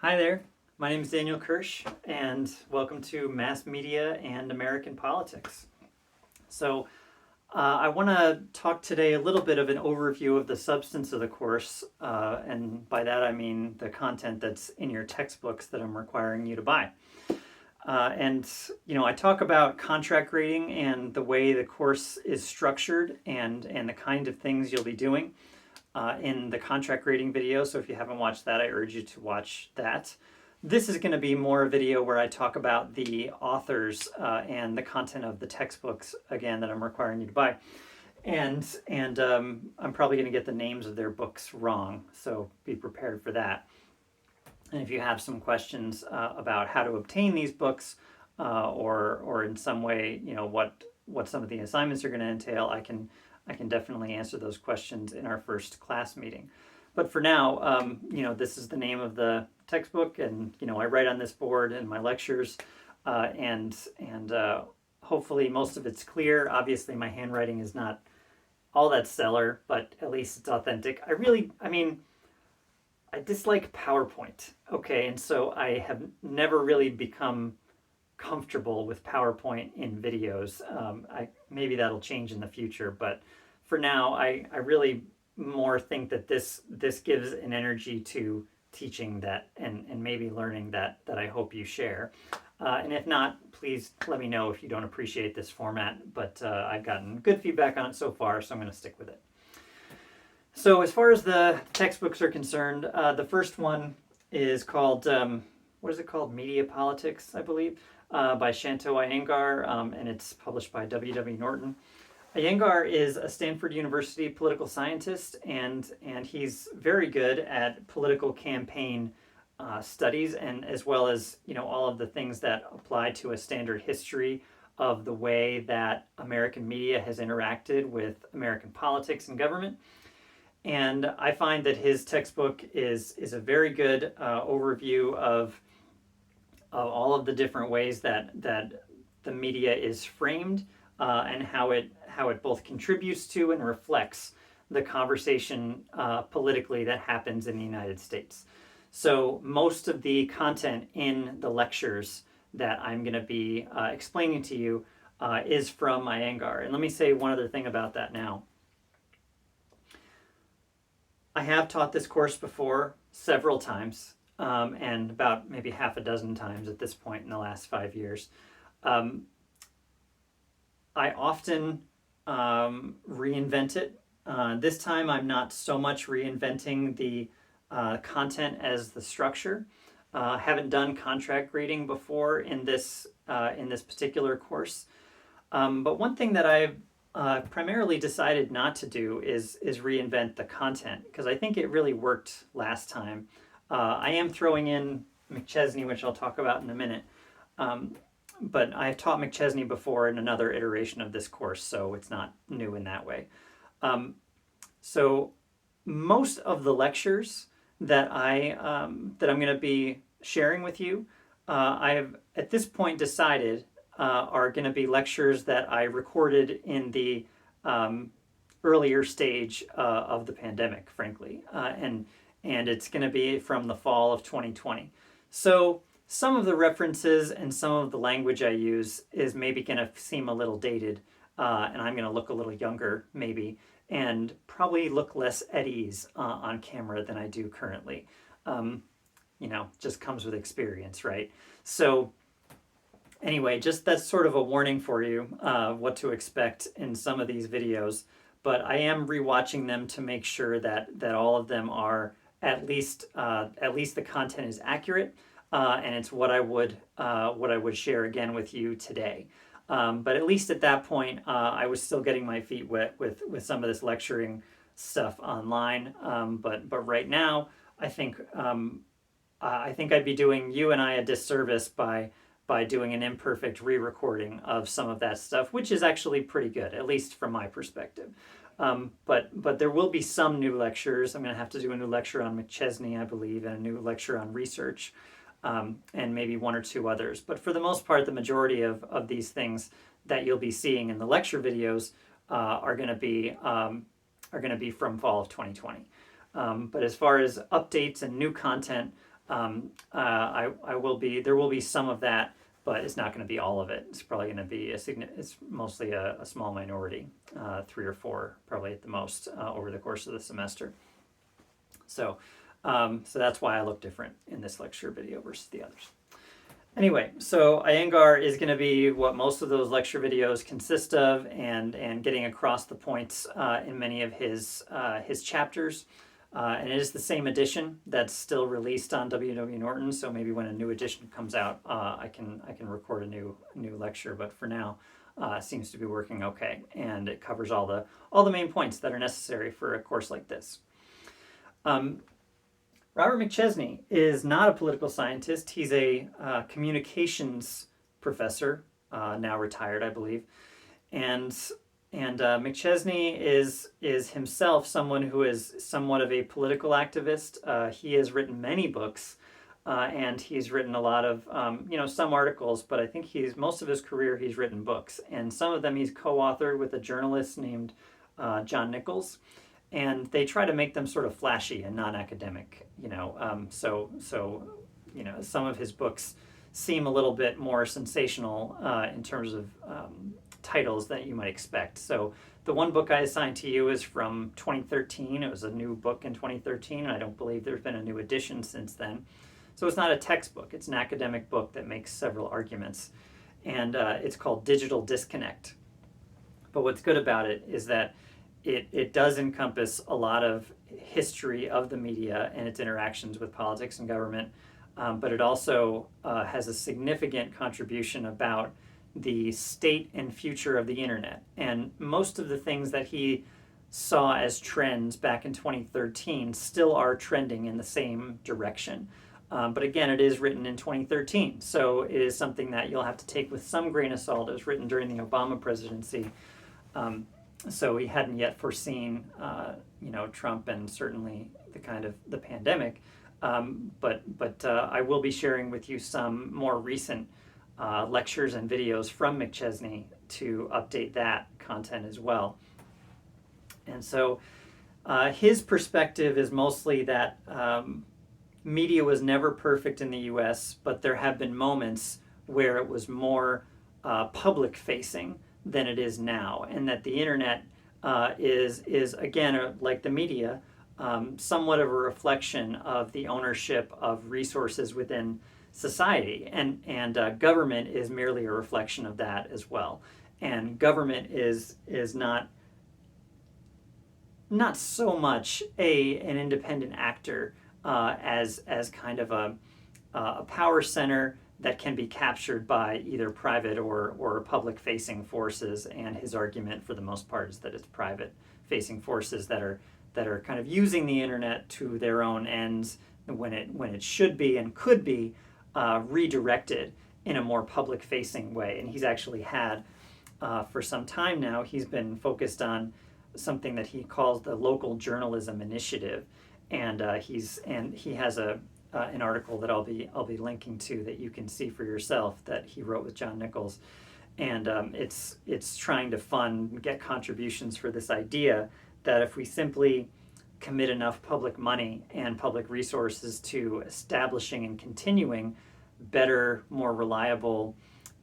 Hi there, my name is Daniel Kirsch, and welcome to Mass Media and American Politics. I want to talk today a little bit of an overview of the substance of the course, and by that I mean the content that's in your textbooks that I'm requiring you to buy. I talk about contract grading and the way the course is structured and the kind of things you'll be doing in the contract grading video. So if you haven't watched that, I urge you to watch that. This is going to be more a video where I talk about the authors and the content of the textbooks, again, that I'm requiring you to buy. And I'm probably going to get the names of their books wrong, so be prepared for that. And if you have some questions about how to obtain these books or in some way, what some of the assignments are going to entail, I can definitely answer those questions in our first class meeting. But for now, this is the name of the textbook, and I write on this board in my lectures, and hopefully most of it's clear. Obviously, my handwriting is not all that stellar, but at least it's authentic. I dislike PowerPoint, okay, and so I have never really become comfortable with PowerPoint in videos. Maybe that'll change in the future, but for now, I really more think that this gives an energy to teaching that and maybe learning that I hope you share. And if not, please let me know if you don't appreciate this format, but I've gotten good feedback on it so far, so I'm going to stick with it. So as far as the textbooks are concerned, the first one is called, what is it called? Media Politics, I believe, by Shanto Iyengar, and it's published by W.W. Norton. Iyengar is a Stanford University political scientist, and he's very good at political campaign studies, and as well as all of the things that apply to a standard history of the way that American media has interacted with American politics and government. And I find that his textbook is a very good overview of all of the different ways that the media is framed and how it both contributes to and reflects the conversation politically that happens in the United States. So most of the content in the lectures that I'm going to be explaining to you is from Iyengar. And let me say one other thing about that now. I have taught this course before several times, and about maybe half a dozen times at this point in the last 5 years. I often reinvent it. This time I'm not so much reinventing the content as the structure. I haven't done contract grading before in this particular course. But one thing that I've primarily decided not to do is reinvent the content, because I think it really worked last time. I am throwing in McChesney, which I'll talk about in a minute. But I've taught McChesney before in another iteration of this course, so it's not new in that way. So most of the lectures that I'm going to be sharing with you, I have at this point decided are going to be lectures that I recorded in the earlier stage of the pandemic, frankly, and it's going to be from the fall of 2020. So some of the references and some of the language I use is maybe going to seem a little dated, and I'm going to look a little younger, maybe, and probably look less at ease on camera than I do currently. Just comes with experience, right? So anyway, just that's sort of a warning for you what to expect in some of these videos. But I am rewatching them to make sure that all of them are at least the content is accurate. And it's what I would share again with you today. But at least at that point, I was still getting my feet wet with some of this lecturing stuff online. But right now, I think I'd be doing you and I a disservice by doing an imperfect re-recording of some of that stuff, which is actually pretty good, at least from my perspective. But there will be some new lectures. I'm going to have to do a new lecture on McChesney, I believe, and a new lecture on research. And maybe one or two others. But for the most part, the majority of these things that you'll be seeing in the lecture videos are going to be from fall of 2020. But as far as updates and new content, I will be, there will be some of that, but it's not going to be all of it. It's probably going to be it's mostly a small minority, 3 or 4 probably at the most, over the course of the semester. So, so that's why I look different in this lecture video versus the others. Anyway, so Iyengar is going to be what most of those lecture videos consist of, and getting across the points in many of his chapters. And it is the same edition that's still released on W.W. Norton. So maybe when a new edition comes out, I can record a new lecture. But for now, it seems to be working okay, and it covers all the main points that are necessary for a course like this. Robert McChesney is not a political scientist. He's a communications professor, now retired, I believe, and McChesney is himself someone who is somewhat of a political activist. He has written many books, and he's written a lot of some articles, but I think most of his career he's written books, and some of them he's co-authored with a journalist named John Nichols. And they try to make them sort of flashy and non-academic, so some of his books seem a little bit more sensational in terms of titles that you might expect. So the one book I assigned to you is from 2013. It was a new book in 2013, and I don't believe there's been a new edition since then. So it's not a textbook. It's an academic book that makes several arguments, and it's called Digital Disconnect. But what's good about it is that it does encompass a lot of history of the media and its interactions with politics and government, but it also has a significant contribution about the state and future of the internet. And most of the things that he saw as trends back in 2013 still are trending in the same direction. But again, it is written in 2013, so it is something that you'll have to take with some grain of salt. It was written during the Obama presidency. So he hadn't yet foreseen, Trump and certainly the pandemic. But I will be sharing with you some more recent lectures and videos from McChesney to update that content as well. And so his perspective is mostly that media was never perfect in the U.S., but there have been moments where it was more public-facing than it is now, and that the internet is again, like the media, somewhat of a reflection of the ownership of resources within society, and government is merely a reflection of that as well. And government is not so much an independent actor as kind of a power center that can be captured by either private or public-facing forces. And his argument, for the most part, is that it's private-facing forces that are kind of using the internet to their own ends when it should be and could be redirected in a more public-facing way. And he's actually had, for some time now, he's been focused on something that he calls the Local Journalism Initiative, and he has an article that I'll be linking to that you can see for yourself that he wrote with John Nichols, and it's trying to get contributions for this idea that if we simply commit enough public money and public resources to establishing and continuing better, more reliable,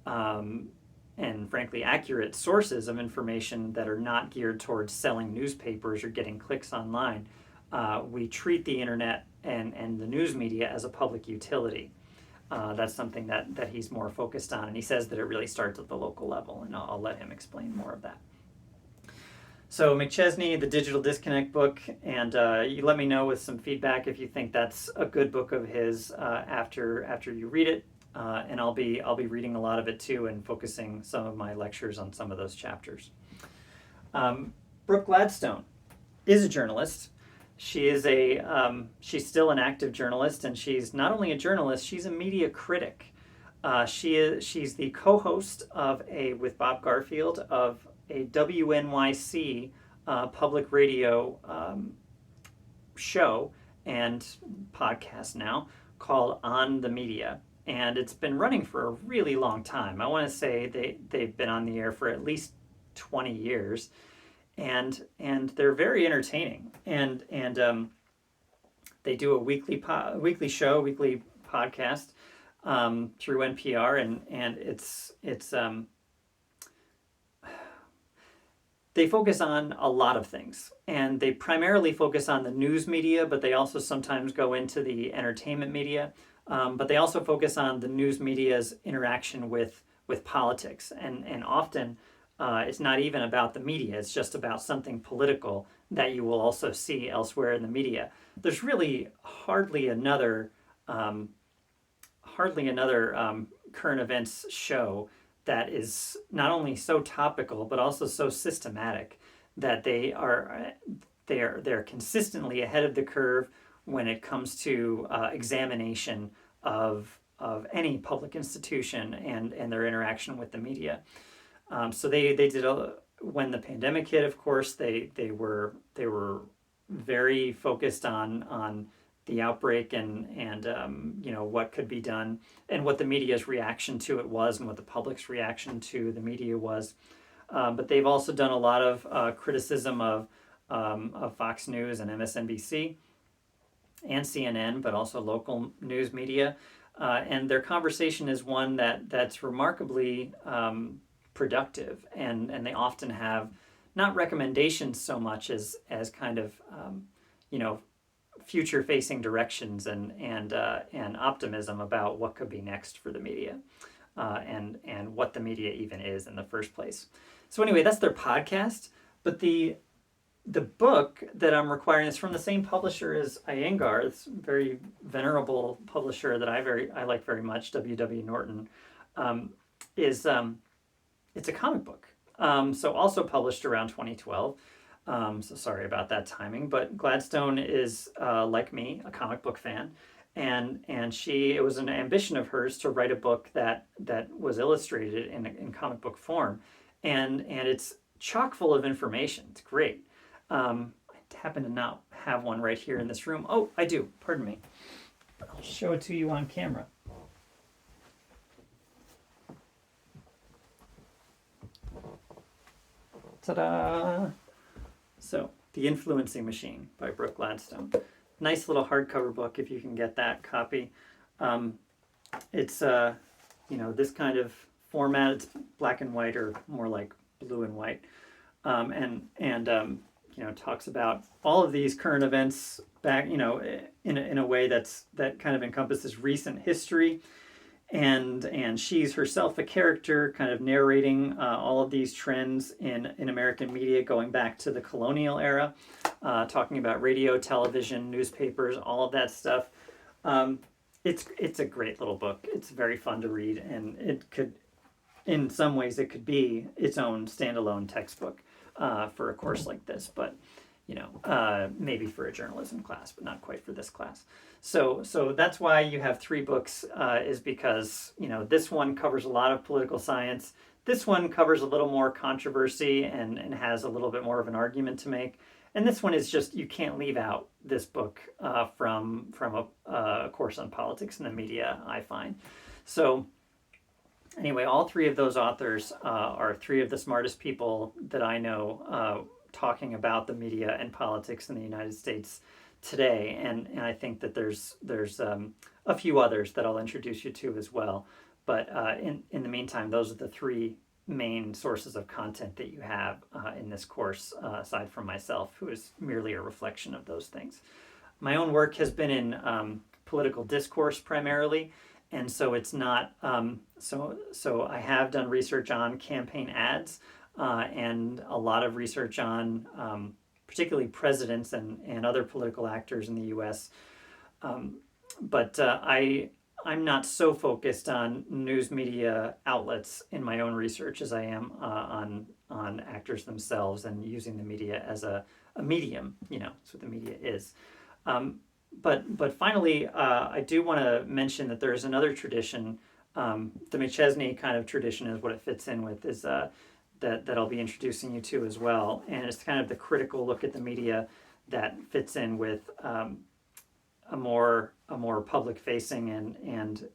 and frankly accurate sources of information that are not geared towards selling newspapers or getting clicks online, we treat the internet and the news media as a public utility. That's something that he's more focused on, and he says that it really starts at the local level, and I'll let him explain more of that. So McChesney, the Digital Disconnect book, and you let me know with some feedback if you think that's a good book of his after you read it, and I'll be reading a lot of it too and focusing some of my lectures on some of those chapters. Brooke Gladstone is a journalist. She's still an active journalist, and she's not only a journalist, she's a media critic. She's the co-host with Bob Garfield of a WNYC public radio show and podcast now called On the Media, and it's been running for a really long time. I want to say they've been on the air for at least 20 years. And they're very entertaining, and They do a weekly show, weekly podcast through NPR, and it's they focus on a lot of things, and they primarily focus on the news media, but they also sometimes go into the entertainment media. But they also focus on the news media's interaction with politics, and often it's not even about the media. It's just about something political that you will also see elsewhere in the media. There's really hardly another current events show that is not only so topical but also so systematic that they're consistently ahead of the curve when it comes to examination of any public institution and their interaction with the media. So they did when the pandemic hit. Of course, they were very focused on the outbreak and what could be done and what the media's reaction to it was and what the public's reaction to the media was. But they've also done a lot of criticism of Fox News and MSNBC and CNN, but also local news media. And their conversation is one that's remarkably productive, and they often have not recommendations so much as kind of future facing directions and optimism about what could be next for the media, and what the media even is in the first place. So anyway, that's their podcast. But the book that I'm requiring is from the same publisher as Iyengar. It's a very venerable publisher that I like very much, W.W. Norton. It's a comic book. So also published around 2012. So sorry about that timing, but Gladstone is, like me, a comic book fan. And it was an ambition of hers to write a book that was illustrated in comic book form. And it's chock full of information. It's great. I happen to not have one right here in this room. Oh, I do. Pardon me. I'll show it to you on camera. Ta-da! So, The Influencing Machine by Brooke Gladstone. Nice little hardcover book if you can get that copy. It's this kind of format. It's black and white, or more like blue and white, and talks about all of these current events back, in a way that kind of encompasses recent history. And she's herself a character, kind of narrating all of these trends in American media going back to the colonial era, talking about radio, television, newspapers, all of that stuff. It's a great little book. It's very fun to read, and it could, in some ways, it could be its own standalone textbook for a course like this, but maybe for a journalism class, but not quite for this class. So that's why you have three books, is because, this one covers a lot of political science. This one covers a little more controversy and has a little bit more of an argument to make. And this one is just, you can't leave out this book from a course on politics and the media, I find. So anyway, all three of those authors are three of the smartest people that I know talking about the media and politics in the United States today, and I think that there's a few others that I'll introduce you to as well. But in the meantime, those are the three main sources of content that you have in this course, aside from myself, who is merely a reflection of those things. My own work has been in political discourse primarily, and so it's not so I have done research on campaign ads, and a lot of research on particularly presidents and other political actors in the U.S. But I'm not so focused on news media outlets in my own research as I am on actors themselves and using the media as a medium. That's what the media is. But finally, I do want to mention that there is another tradition. The McChesney kind of tradition is what it fits in with, is that I'll be introducing you to as well. And it's kind of the critical look at the media that fits in with a more public facing and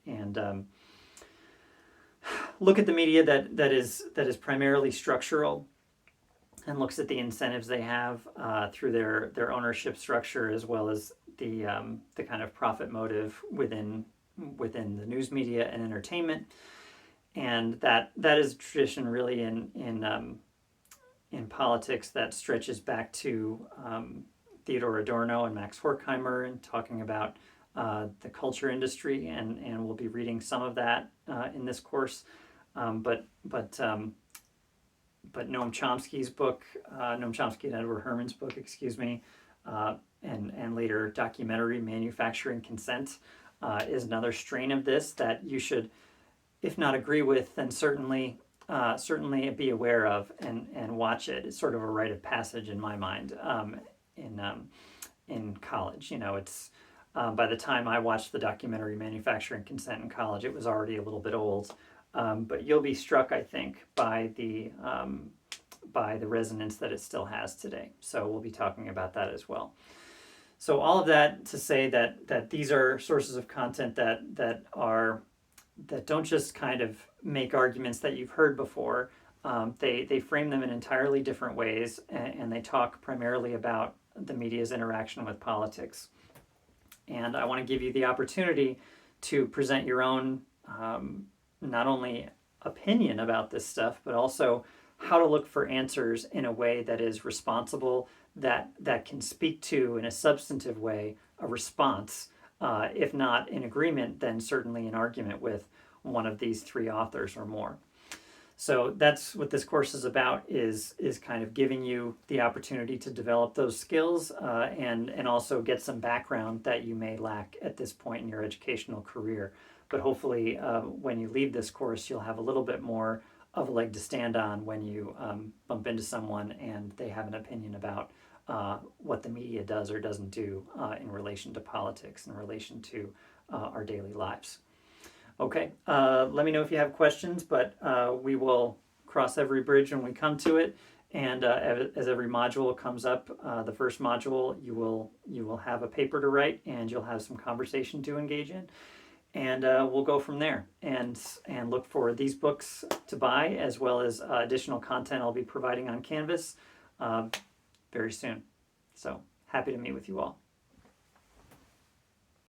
look at the media that is primarily structural and looks at the incentives they have through their ownership structure, as well as the kind of profit motive within the news media and entertainment, and that is a tradition really in politics that stretches back to Theodor Adorno and Max Horkheimer, and talking about the culture industry, and we'll be reading some of that in this course. But Noam Chomsky's book, Noam Chomsky and Edward Herman's book, excuse me, and later documentary Manufacturing Consent is another strain of this that you should, if not agree with, then certainly be aware of and watch it. It's sort of a rite of passage in my mind in college. It's by the time I watched the documentary Manufacturing Consent in college, it was already a little bit old. But you'll be struck, I think, by the resonance that it still has today. So we'll be talking about that as well. So all of that to say that these are sources of content that don't just kind of make arguments that you've heard before. They frame them in entirely different ways, and they talk primarily about the media's interaction with politics. And I want to give you the opportunity to present your own not only opinion about this stuff, but also how to look for answers in a way that is responsible, that can speak to, in a substantive way, a response, if not in agreement, then certainly in argument with one of these three authors or more. So that's what this course is about, is kind of giving you the opportunity to develop those skills and also get some background that you may lack at this point in your educational career. But hopefully when you leave this course, you'll have a little bit more of a leg to stand on when you bump into someone and they have an opinion about what the media does or doesn't do in relation to politics, in relation to our daily lives. Okay, let me know if you have questions, but we will cross every bridge when we come to it. And as every module comes up, the first module, you will have a paper to write, and you'll have some conversation to engage in. And we'll go from there and look for these books to buy, as well as additional content I'll be providing on Canvas very soon. So happy to meet with you all.